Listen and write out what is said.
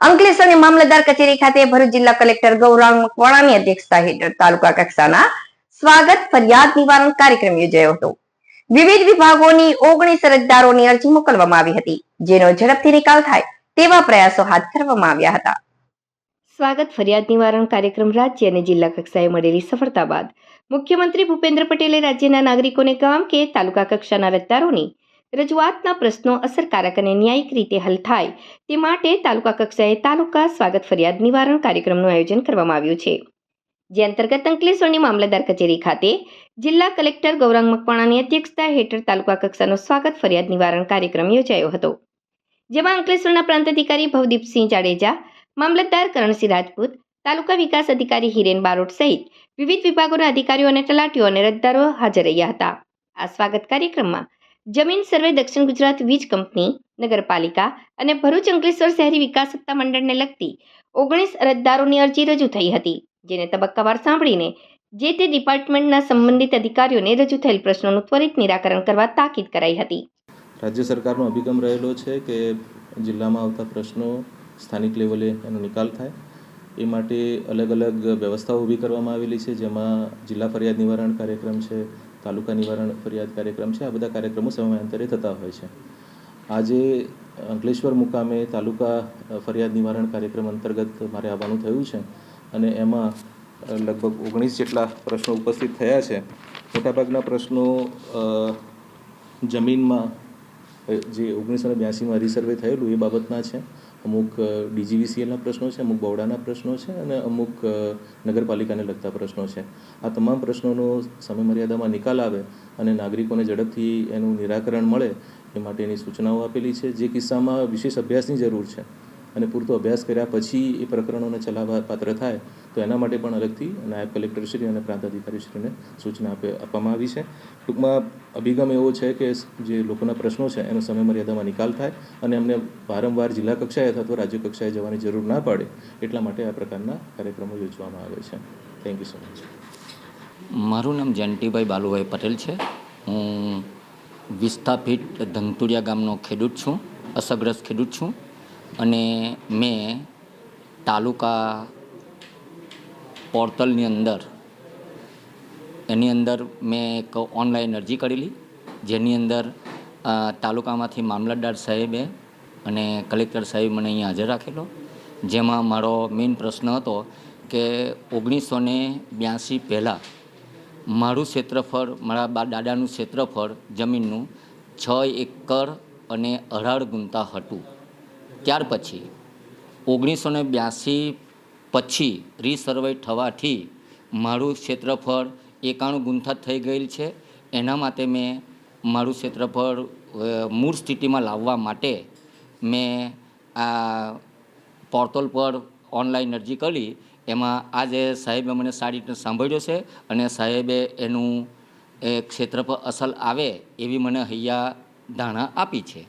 અંકલેશ્વરની મામલતદાર કચેરી ખાતે ભરૂચ જિલ્લા કલેક્ટર ગૌરાંગ મકવાણાની અધ્યક્ષતા હેઠળ તાલુકા કક્ષાના સ્વાગત ફરિયાદ નિવારણ કાર્યક્રમ યોજાયો હતો। વિવિધ વિભાગોની 19 અરજદારોની અરજી મોકલવામાં આવી હતી, જેનો ઝડપથી નિકાલ થાય તેવા પ્રયાસો હાથ ધરવામાં આવ્યા હતા। સ્વાગત ફરિયાદ નિવારણ કાર્યક્રમ રાજ્ય અને જિલ્લા કક્ષાએ મળેલી સફળતા બાદ મુખ્યમંત્રી ભૂપેન્દ્ર પટેલે રાજ્યના નાગરિકોને ગામ કે તાલુકા કક્ષાના અરજદારોની રજૂઆતના પ્રશ્નો અસરકારક અને ન્યાયિક રીતે હલ થાય તે માટે તાલુકા કક્ષાએ તાલુકા સ્વાગત ફરિયાદ નિવારણ કાર્યક્રમનું આયોજન કરવામાં આવ્યું છે, જે અંતર્ગત અંકલેશ્વરની મામલતદાર કચેરી ખાતે જિલ્લા કલેક્ટર ગૌરાંગ મકવાણાની અધ્યક્ષતા હેઠળ તાલુકા કક્ષાનો સ્વાગત ફરિયાદ નિવારણ કાર્યક્રમ યોજાયો હતો, જેમાં અંકલેશ્વરના પ્રાંત અધિકારી ભવદીપસિંહ જાડેજા, મામલતદાર કરણસિંહ રાજપૂત, તાલુકા વિકાસ અધિકારી હિરેન બારોટ સહિત વિવિધ વિભાગોના અધિકારીઓ અને તલાટીઓ અને અરજદારો હાજર રહ્યા હતા। આ સ્વાગત કાર્યક્રમમાં જમીન સર્વે દક્ષિણ ગુજરાત વીજ કંપની, નગરપાલિકા અને ભરૂચ અંકલેશ્વર શહેરી વિકાસ સત્તા મંડળને લગતી 19 અરજદારોની અરજી રજૂ થઈ હતી, જેને તબક્કાવાર સાંભળીને જે તે ડિપાર્ટમેન્ટના સંબંધિત અધિકારીઓને રજૂ થયેલ પ્રશ્નોનું ત્વરિત નિરાકરણ કરવા તાકીદ કરાઈ હતી। રાજ્ય સરકારનો અભિગમ રહેલો છે કે જિલ્લામાં આવતા પ્રશ્નો સ્થાનિક લેવલે એનો નિકાલ થાય એ માટે અલગ અલગ વ્યવસ્થાઓ ઊભી કરવામાં આવેલી છે, જેમાં જિલ્લા ફરિયાદ નિવારણ કાર્યક્રમ છે, તાલુકા નિવારણ ફરિયાદ કાર્યક્રમ છે। આ બધા કાર્યક્રમો સમયાંતરે થતા હોય છે। આજે અંકલેશ્વર મુકામે તાલુકા ફરિયાદ નિવારણ કાર્યક્રમ અંતર્ગત મારે આવવાનું થયું છે અને એમાં લગભગ 19 જેટલા પ્રશ્નો ઉપસ્થિત થયા છે। મોટાભાગના પ્રશ્નો જમીનમાં જે 1982માં રિસર્વે થયેલું એ બાબતના છે, અમુક ડીજીવીસીએલના પ્રશ્નો છે, અમુક બવડાના પ્રશ્નો છે અને અમુક નગરપાલિકાને લગતા પ્રશ્નો છે। આ તમામ પ્રશ્નોનો સમયમર્યાદામાં નિકાલ આવે અને નાગરિકોને ઝડપથી એનું નિરાકરણ મળે એ માટેની સૂચનાઓ આપેલી છે। જે કિસ્સામાં વિશેષ અભ્યાસની જરૂર છે અને પૂરતો અભ્યાસ કર્યા પછી એ પ્રકરણોને ચલાવવા પાત્ર થાય તો એના માટે પણ અલગથી નાયબ કલેક્ટરશ્રી અને પ્રાંત અધિકારીશ્રીને સૂચના આપવામાં આવી છે। ટૂંકમાં અભિગમ એવો છે કે જે લોકોના પ્રશ્નો છે એનો સમયમર્યાદામાં નિકાલ થાય અને એમને વારંવાર જિલ્લા કક્ષાએ અથવા તો રાજ્ય કક્ષાએ જવાની જરૂર ના પડે એટલા માટે આ પ્રકારના કાર્યક્રમો યોજવામાં આવે છે। Thank you so much. મારું નામ જયંતિભાઈ બાલુભાઈ પટેલ છે। હું વિસ્થાપિત ધંતુરિયા ગામનો ખેડૂત છું, અસરગ્રસ્ત ખેડૂત છું અને મેં તાલુકા પોર્ટલની અંદર મેં એક ઓનલાઈન અરજી કરેલી, જેની અંદર તાલુકામાંથી મામલતદાર સાહેબે અને કલેક્ટર સાહેબ મને અહીંયા હાજર રાખેલો, જેમાં મારો મેઇન પ્રશ્ન હતો કે 1982 પહેલાં મારું ક્ષેત્રફળ, મારા દાદાનું ક્ષેત્રફળ જમીનનું 6 એકર અને 18 ગુંઠા હતું। ત્યાર પછી 1982 પછી રીસર્વે થવાથી મારું ક્ષેત્રફળ 91 ગુંઠા થઈ ગયેલ છે। એના માટે મેં મારું ક્ષેત્રફળ મૂળ સ્થિતિમાં લાવવા માટે મેં આ પોર્ટલ પર ઓનલાઈન અરજી કરી। એમાં આજે સાહેબે મને સારી રીતે સાંભળ્યો છે અને સાહેબે એનું ક્ષેત્રફળ અસલ આવે એવી મને હૈયા ધારણા આપી છે।